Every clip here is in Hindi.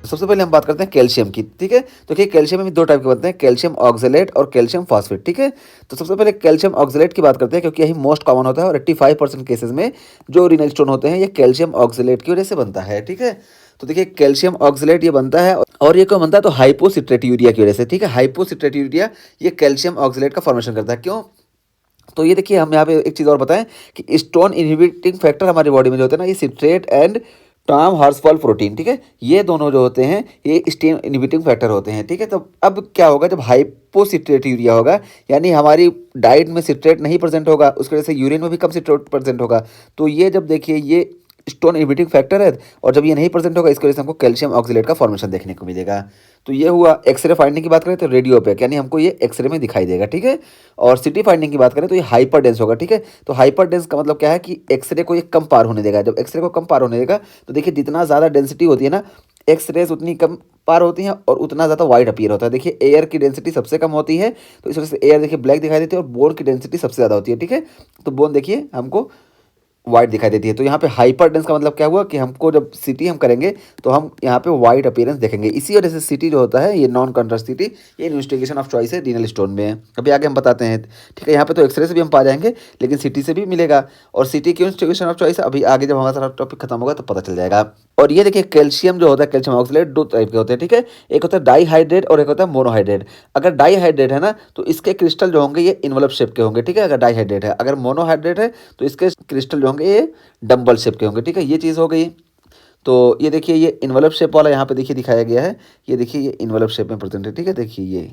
तो सबसे पहले हम बात करते हैं कैल्शियम की, ठीक है। तो देखिए कैल्शियम में दो टाइप के बनते हैं, कैल्शियम ऑक्जेलेट और कैल्शियम फॉस्फेट, ठीक है। तो सबसे पहले कैल्शियम ऑक्जेलेट की बात करते हैं, क्योंकि यही मोस्ट कॉमन होता है और 85% केसेस में जो रीनल स्टोन होते हैं ये कैल्शियम ऑक्जेलेट की वजह से बनता है, ठीक है। तो देखिए कैल्शियम ऑक्जेलेट ये बनता है, और ये क्यों बनता है, तो हाइपोसिट्रेट्यूरिया की वजह से, ठीक है। हाइपोसिट्रेट्यूरिया ये कैल्शियम ऑक्जेलेट का फॉर्मेशन करता है, क्यों। तो ये देखिए हम यहाँ पे एक चीज़ और बताएं कि स्टोन इनहिबिटिंग फैक्टर हमारी बॉडी में जो होते हैं ना, ये सिट्रेट एंड टॉम हॉर्सफॉल प्रोटीन, ठीक है, ये दोनों जो होते हैं ये स्टोन इनहिबिटिंग फैक्टर होते हैं, ठीक है। तो अब क्या होगा, जब हाइपोसिट्रेट्यूरिया होगा, यानी हमारी डाइट में सिट्रेट नहीं प्रेजेंट होगा, उसकी वजह से यूरिन में भी कम सिट्रेट प्रेजेंट होगा, तो ये जब देखिए ये स्टोन इनहिबिटिंग फैक्टर है, और जब ये नहीं प्रेजेंट होगा इसकी वजह से हमको कैल्शियम ऑक्जेलेट का फॉर्मेशन देखने को मिलेगा। तो ये हुआ। एक्सरे फाइंडिंग की बात करें तो रेडियो पे, यानी हमको ये एक्सरे में दिखाई देगा, ठीक है। और सिटी फाइंडिंग की बात करें तो ये हाइपर डेंस होगा, ठीक है। तो हाइपर डेंस का मतलब क्या है कि एक्सरे को ये कम पार होने देगा। जब एक्सरे को कम पार होने देगा तो देखिए जितना ज़्यादा डेंसिटी होती है ना, एक्स रेज उतनी कम पार होती हैं और उतना ज़्यादा वाइड अपीयर होता है। देखिए एयर की डेंसिटी सबसे कम होती है, तो इस वजह से एयर देखिए ब्लैक दिखाई देती है, और बोन की डेंसिटी सबसे ज़्यादा होती है, ठीक है। तो बोन देखिए हमको वाइट दिखाई देती है। तो यहाँ पे हाइपर डेंस का मतलब क्या हुआ कि हमको जब सिटी हम करेंगे तो हम यहाँ पे वाइट अपीयरेंस देखेंगे। इसी वजह से सिटी जो होता है ये नॉन कॉन्ट्रास्ट सिटी, ये इन्वेस्टिगेशन ऑफ चॉइस है रीनल स्टोन में। अभी आगे हम बताते हैं, ठीक है। यहाँ पे तो एक्सरे से भी हम पा जाएंगे, लेकिन सिटी से भी मिलेगा। और सिटी क्यों इन्वेस्टिगेशन ऑफ चॉइस है, अभी आगे जब हमारा सारा टॉपिक खत्म होगा तो पता चल जाएगा। और ये देखिए कैल्शियम जो होता है, कैल्शियम ऑक्सलेट दो टाइप के होते हैं, ठीक है। एक होता है डाईहाइड्रेट और एक होता है मोनोहाइड्रेट। अगर डाईहाइड्रेट है ना तो इसके क्रिस्टल जो होंगे ये इन्वलप शेप के होंगे, ठीक है, अगर डाईहाइड्रेट है। अगर मोनोहाइड्रेट है तो इसके क्रिस्टल जो होंगे ये डंबल शेप के होंगे, ठीक है। ये चीज़ हो गई। तो ये देखिए ये इन्वलप शेप वाला यहाँ पे देखिए दिखाया गया है, ये देखिए ये इन्वलप शेप में प्रेजेंट है, ठीक है। देखिए ये,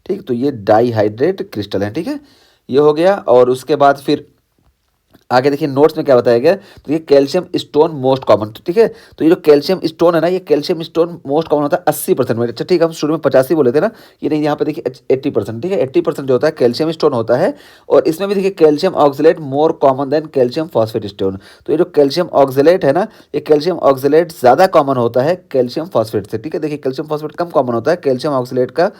ठीक, तो ये डाईहाइड्रेट क्रिस्टल है, ठीक है। ये हो गया। और उसके बाद फिर आगे देखिए नोट्स में क्या बताया गया, तो ये कैल्शियम स्टोन मोस्ट कॉमन, ठीक है। तो ये जो कैल्शियम स्टोन है ना, ये कैल्शियम स्टोन मोस्ट कॉमन होता है 80% में। अच्छा ठीक है, हम शुरू में 85 बोले थे ना, ये नहीं, यहाँ पे देखिए 80%, ठीक है। 80% जो होता है कैल्शियम स्टोन होता है। और इसमें भी देखिए calcium oxalate more common than calcium phosphate stone. तो ये जो कैल्शियम ऑक्जेलेट है ना, ये कैल्शियम ऑक्जेलेट ज़्यादा कॉमन होता है कैल्शियम फॉस्फेट से, ठीक है। देखिए कैल्शियम फॉस्फेट कम कॉमन होता है, कैल्शियम ऑक्जेलेट का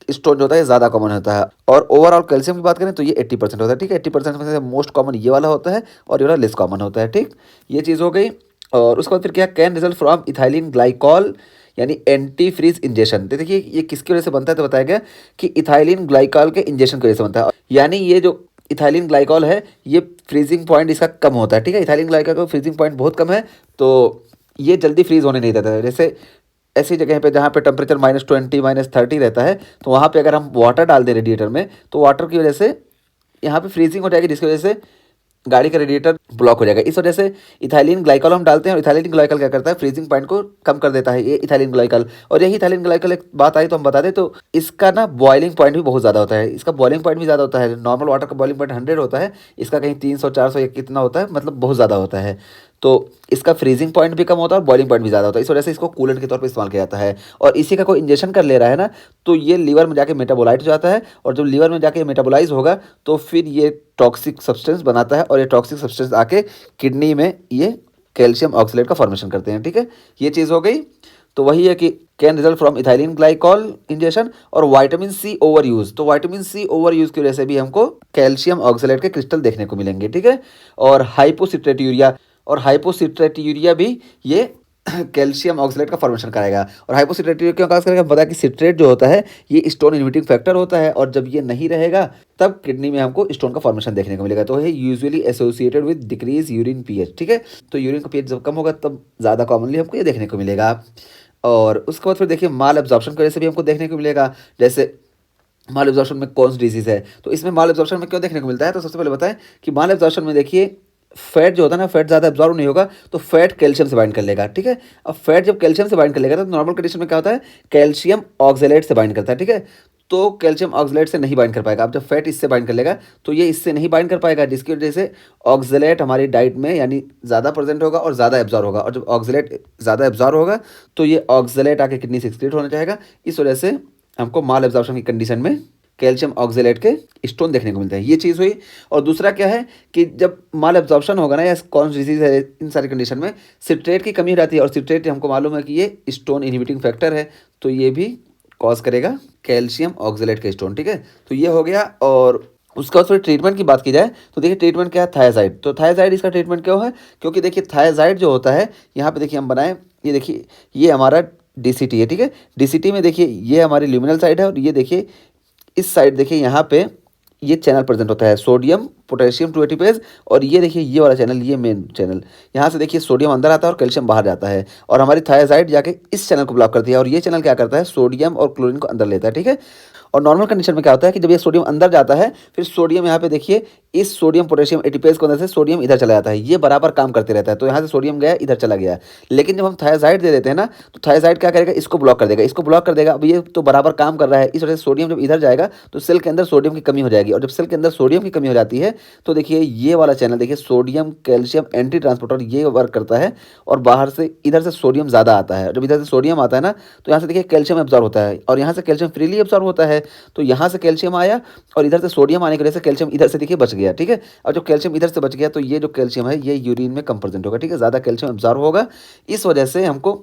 स्टोन जो होता है ज़्यादा कॉमन होता है। और ओवरऑल कैल्शियम की बात करें तो ये 80% होता है, ठीक है। 80% में से मोस्ट कॉमन ये वाला होता है और ये वाला लेस कॉमन होता है, ठीक। ये चीज़ हो गई। और उसके बाद फिर क्या, can result from ethylene glycol यानी एंटी फ्रीज इंजेक्शन। तो देखिए ये किसकी वजह से बनता है, तो बताया गया कि इथाइलिन ग्लाइकॉल के इंजेक्शन की वजह से बनता है। यानी ये जो इथाइलिन ग्लाइकॉल है ये फ्रीजिंग पॉइंट इसका कम होता है, ठीक है। इथाइलिन ग्लाइकॉल का फ्रीजिंग पॉइंट बहुत कम है, तो ये जल्दी फ्रीज होने नहीं देता है। जैसे ऐसी जगह पे जहाँ पे टेम्परेचर -20 -30 रहता है, तो वहाँ पे अगर हम वाटर डाल दें रेडिएटर में, तो वाटर की वजह से यहाँ पे फ्रीजिंग हो जाएगी, जिसकी वजह से गाड़ी का रेडिएटर ब्लॉक हो जाएगा। इस वजह से इथाइलिन ग्लाइकॉल हम डालते हैं, और इथाइलिन ग्लाइकॉल क्या करता है, फ्रीजिंग पॉइंट को कम कर देता है, ये इथाइलिन ग्लाइकॉल। और यही इथाइलिन ग्लाइकॉल, एक बात आई तो हम बता दें, तो इसका ना बॉइलिंग पॉइंट भी बहुत ज़्यादा होता है। इसका बॉइलिंग पॉइंट भी ज़्यादा होता है। नॉर्मल वाटर का बॉइलिंग पॉइंट 100 होता है, इसका कहीं 300 400 कितना होता है, मतलब बहुत ज़्यादा होता है। तो इसका फ्रीजिंग पॉइंट भी कम होता है और बॉइलिंग पॉइंट भी ज़्यादा होता है। इस वजह से इसको कूलेंट के तौर पर इस्तेमाल किया जाता है। और इसी का कोई इंजेक्शन कर ले रहा है ना, तो ये लीवर में जाके मेटाबोलाइट हो जाता है, और जब लीवर में जाके मेटाबोलाइज होगा तो फिर ये टॉक्सिक सब्सटेंस बनाता है, और ये टॉक्सिक सब्सटेंस आके किडनी में ये कैल्शियम ऑक्सलेट का फॉर्मेशन करते हैं, ठीक है। ये चीज़ हो गई। तो वही है कि can result from ethylene glycol injection. और विटामिन सी ओवर यूज, तो विटामिन सी ओवर यूज की वजह से भी हमको कैल्शियम ऑक्सलेट के क्रिस्टल देखने को मिलेंगे, ठीक है। और हाइपोसिट्रेट्यूरिया, और हाइपोसिट्रेट्यूरिया भी ये कैल्शियम ऑक्सलेट का फॉर्मेशन कराएगा। और हाइपोसिट्रेट्यूरिया क्यों काज करेगा, पता है कि सिट्रेट जो होता है ये स्टोन इनहिबिटिंग फैक्टर होता है, और जब ये नहीं रहेगा तब किडनी में हमको स्टोन का फॉर्मेशन देखने को मिलेगा। तो ये usually associated with decrease urine pH, ठीक है। तो यूरिन का पीएच जब कम होगा तब ज़्यादा कॉमनली हमको ये देखने को मिलेगा। और उसके बाद फिर देखिए माल एब्जॉर्प्शन की वजह से भी हमको देखने को मिलेगा। जैसे माल एब्जॉर्प्शन में कौन सी डिजीज़ है, तो इसमें माल एब्जॉर्प्शन में क्यों देखने को मिलता है, तो सबसे पहले बताएं कि माल एब्जॉर्प्शन में देखिए फैट जो होता है ना, फैट ज़्यादा एब्जॉर्व नहीं होगा, तो फैट कैल्शियम से बाइंड कर लेगा, ठीक है। अब फैट जब कैल्शियम से बाइंड कर लेगा तो नॉर्मल कंडीशन में क्या होता है, कैल्शियम ऑक्जेलेट से बाइंड करता है, ठीक है। तो कैल्शियम ऑक्जेलेट से नहीं बाइंड कर पाएगा। अब जब फैट इससे बाइंड कर लेगा तो ये इससे नहीं बाइंड कर पाएगा, जिसकी वजह से ऑक्जेलेट हमारी डाइट में यानी ज़्यादा प्रेजेंट होगा और ज़्यादा एब्जॉर्व होगा। और जब ऑक्जेलेट ज़्यादा एब्जॉर्व होगा तो ये ऑक्जेलेट आके किडनी से एक्सक्रीट होना चाहेगा। इस वजह से हमको माल एब्जॉर्प्शन की कंडीशन में कैल्शियम ऑक्जेलेट के स्टोन देखने को मिलते हैं। ये चीज़ हुई। और दूसरा क्या है कि जब माल एब्जॉर्प्शन होगा ना, या कौन सी डिजीज़ है, इन सारी कंडीशन में सिट्रेट की कमी रहती है, और सिट्रेट हमको मालूम है कि ये स्टोन इनहिबिटिंग फैक्टर है, तो ये भी कॉज करेगा कैल्शियम ऑक्जेलेट के स्टोन, ठीक है। तो ये हो गया। और उसका फिर ट्रीटमेंट की बात की जाए तो देखिए ट्रीटमेंट क्या है, थायजाइड। तो थायजाइड इसका ट्रीटमेंट क्यों है, क्योंकि देखिए थायजाइड जो होता है, यहाँ पे देखिए हम बनाएं, ये देखिए ये हमारा डीसीटी है, ठीक है। डीसीटी में देखिए ये हमारी ल्यूमिनल साइड है और ये देखिए इस साइड देखिए यहाँ पे ये चैनल प्रेजेंट होता है, सोडियम पोटेशियम 2 एटीपेज। और ये देखिए ये वाला चैनल, ये मेन चैनल, यहाँ से देखिए सोडियम अंदर आता है और कैल्शियम बाहर जाता है और हमारी थायराइड जाके इस चैनल को ब्लॉक करती है और ये चैनल क्या करता है, सोडियम और क्लोरीन को अंदर लेता है, ठीक है। और नॉर्मल कंडीशन में क्या होता है कि जब ये सोडियम अंदर जाता है फिर सोडियम यहाँ पे देखिए इस सोडियम पोटेशियम एटीपेज को अंदर से सोडियम इधर चला जाता है, ये बराबर काम करते रहता है। तो यहाँ से सोडियम गया इधर चला गया, लेकिन जब हम थायराइड दे देते हैं ना तो थायराइड क्या करेगा, इसको ब्लॉक कर देगा, इसको ब्लॉक कर देगा। अब ये तो बराबर काम कर रहा है, इस वजह से सोडियम जब इधर जाएगा तो सेल के अंदर सोडियम की कमी हो जाएगी और जब सेल के अंदर सोडियम की कमी हो जाती है तो देखिए ये वाला चैनल देखिए सोडियम कैल्शियम एंटी ट्रांसपोर्टर ये वर्क करता है और बाहर से इधर से सोडियम ज़्यादा आता है। जब इधर से सोडियम आता है ना तो यहाँ से देखिए कैल्शियम एब्जॉर्ब होता है और यहाँ से कैल्शियम फ्रीली एब्जॉर्ब होता है, तो यहाँ से कैल्शियम आया और इधर से सोडियम आने की वजह से कैल्शियम इधर से देखिए बच गया, ठीक है। और जब कैल्शियम इधर से बच गया तो ये जो कैल्शियम है ये यूरिन में कम प्रेजेंट होगा, ठीक है, ज़्यादा कैल्शियम एब्जॉर्ब होगा। इस वजह से हमको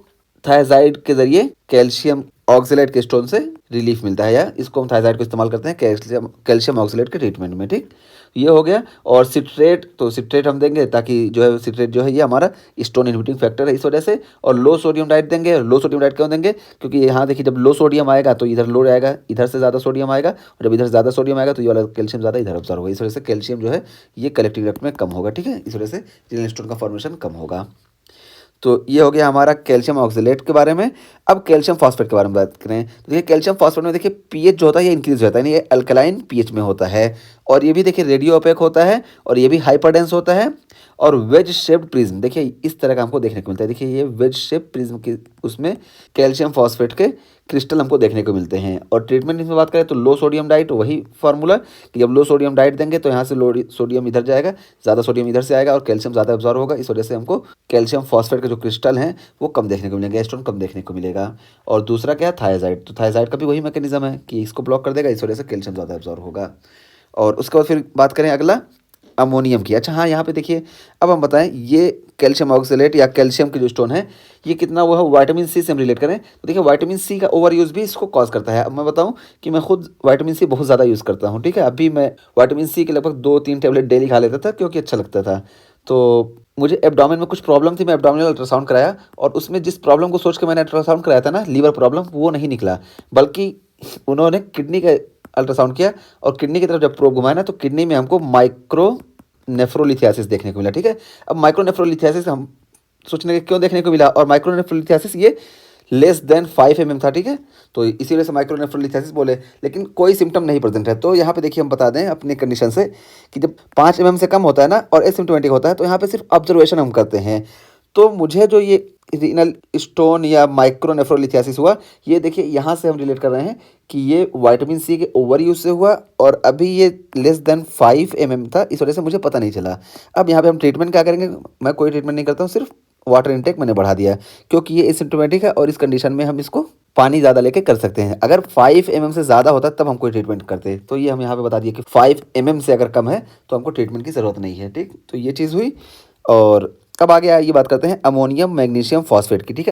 थायराइड के जरिए कैल्शियम ऑक्सलेट के स्टोन से रिलीफ मिलता है, या इसको हम थायराइड को इस्तेमाल करते हैं कैल्शियम ऑक्सलेट के ट्रीटमेंट में, ठीक। ये हो गया। और सिट्रेट, तो सिट्रेट हम देंगे ताकि जो है सिट्रेट जो है ये हमारा स्टोन इनहिबिटिंग फैक्टर है इस वजह से। और लो सोडियम डाइट देंगे, लो सोडियम डाइट क्यों देंगे, क्योंकि यहाँ देखिए जब लो सोडियम आएगा तो इधर लो आएगा, इधर से ज़्यादा सोडियम आएगा और जब इधर ज़्यादा सोडियम आएगा तो ये वाला कैल्शियम ज़्यादा इधर ऑब्जर्व होगा, इस वजह से कैल्शियम जो है ये कलेक्टिव डक्ट में कम होगा, ठीक है, इस वजह से रीनल स्टोन का फॉर्मेशन कम होगा। तो ये हो गया हमारा कैल्शियम ऑक्सलेट के बारे में। अब कैल्शियम फॉस्फेट के बारे में बात करें तो देखिए कैल्शियम फॉस्फेट में देखिए पीएच जो होता है ये इंक्रीज हो जाता है, यानी ये अल्कलाइन पीएच में होता है और ये भी देखिए रेडियो ओपेक होता है और ये भी हाइपरडेंस होता है। और वेज शेप्ड प्रिज्म देखिए इस तरह का हमको देखने को मिलता है, देखिए ये वेज शेप प्रिज्म की उसमें कैल्शियम फॉस्फेट के क्रिस्टल हमको देखने को मिलते हैं। और ट्रीटमेंट में बात करें तो लो सोडियम डाइट, वही फार्मूला कि जब लो सोडियम डाइट देंगे तो यहाँ से लो सोडियम इधर जाएगा, ज़्यादा सोडियम इधर से आएगा और कैल्शियम ज़्यादा एब्जॉर्ब होगा, इस वजह से हमको कैल्शियम फॉस्फेट के जो क्रिस्टल हैं वो कम देखने को मिलेंगे, स्टोन कम देखने को मिलेगा। और दूसरा क्या है थायराइड, तो थायराइड का भी वही मैकेनिज्म है कि इसको ब्लॉक कर देगा, इस वजह से कैल्शियम ज़्यादा एब्जॉर्ब होगा। और उसके बाद फिर बात करें अगला अमोनियम की। अच्छा हाँ, यहाँ पे देखिए अब हम बताएं ये कैल्शियम ऑक्सलेट या कैल्शियम की जो स्टोन है ये कितना वो है विटामिन सी से हम रिलेट करें तो देखिए विटामिन सी का ओवर यूज़ भी इसको कॉज करता है। अब मैं बताऊं कि मैं खुद विटामिन सी बहुत ज़्यादा यूज़ करता हूँ, ठीक है। अभी मैं विटामिन सी के लगभग 2-3 टैबलेट डेली खा लेता था क्योंकि अच्छा लगता था। तो मुझे एब्डोमेन में कुछ प्रॉब्लम थी, मैं एब्डोमिनल अल्ट्रासाउंड कराया और उसमें जिस प्रॉब्लम को सोच के मैंने अल्ट्रासाउंड कराया था ना, लीवर प्रॉब्लम, वो नहीं निकला, बल्कि उन्होंने किडनी का अल्ट्रासाउंड किया और किडनी की तरफ जब प्रोब घुमाया ना तो किडनी में हमको माइक्रो नेफ्रोलिथियासिस देखने को मिला, ठीक है। अब माइक्रो नेफ्रोलिथियासिस हम सोचने के क्यों देखने को मिला, और माइक्रो नेफ्रोलिथियासिस ये लेस देन 5 mm था, ठीक है, तो इसी वजह से माइक्रो नेफ्रोलिथियासिस बोले, लेकिन कोई सिम्टम नहीं प्रेजेंट है। तो यहाँ पे देखिए हम बता दें अपनी कंडीशन से कि जब 5 mm से कम होता है ना और एसिम्प्टोमेटिक होता है तो यहाँ पे सिर्फ ऑब्जर्वेशन हम करते हैं। तो मुझे जो ये रीनल स्टोन या माइक्रो नेफ्रोलिथियासिस हुआ ये देखिए यहाँ से हम रिलेट कर रहे हैं कि ये विटामिन सी के ओवर यूज से हुआ और अभी ये लेस देन 5 mm था, इस वजह से मुझे पता नहीं चला। अब यहाँ पे हम ट्रीटमेंट क्या करेंगे, मैं कोई ट्रीटमेंट नहीं करता हूँ, सिर्फ वाटर इनटेक मैंने बढ़ा दिया क्योंकि ये एसिम्प्टोमेटिक है और इस कंडीशन में हम इसको पानी ज़्यादा लेके कर सकते हैं। अगर 5 mm से ज़्यादा होता तब हम कोई ट्रीटमेंट करते, तो ये हम यहाँ पे बता दिए कि 5 mm से अगर कम है तो हमको ट्रीटमेंट की ज़रूरत नहीं है, ठीक। तो ये चीज़ हुई। और अब आगे ये बात करते हैं अमोनियम मैग्नीशियम फॉस्फेट की, ठीक है।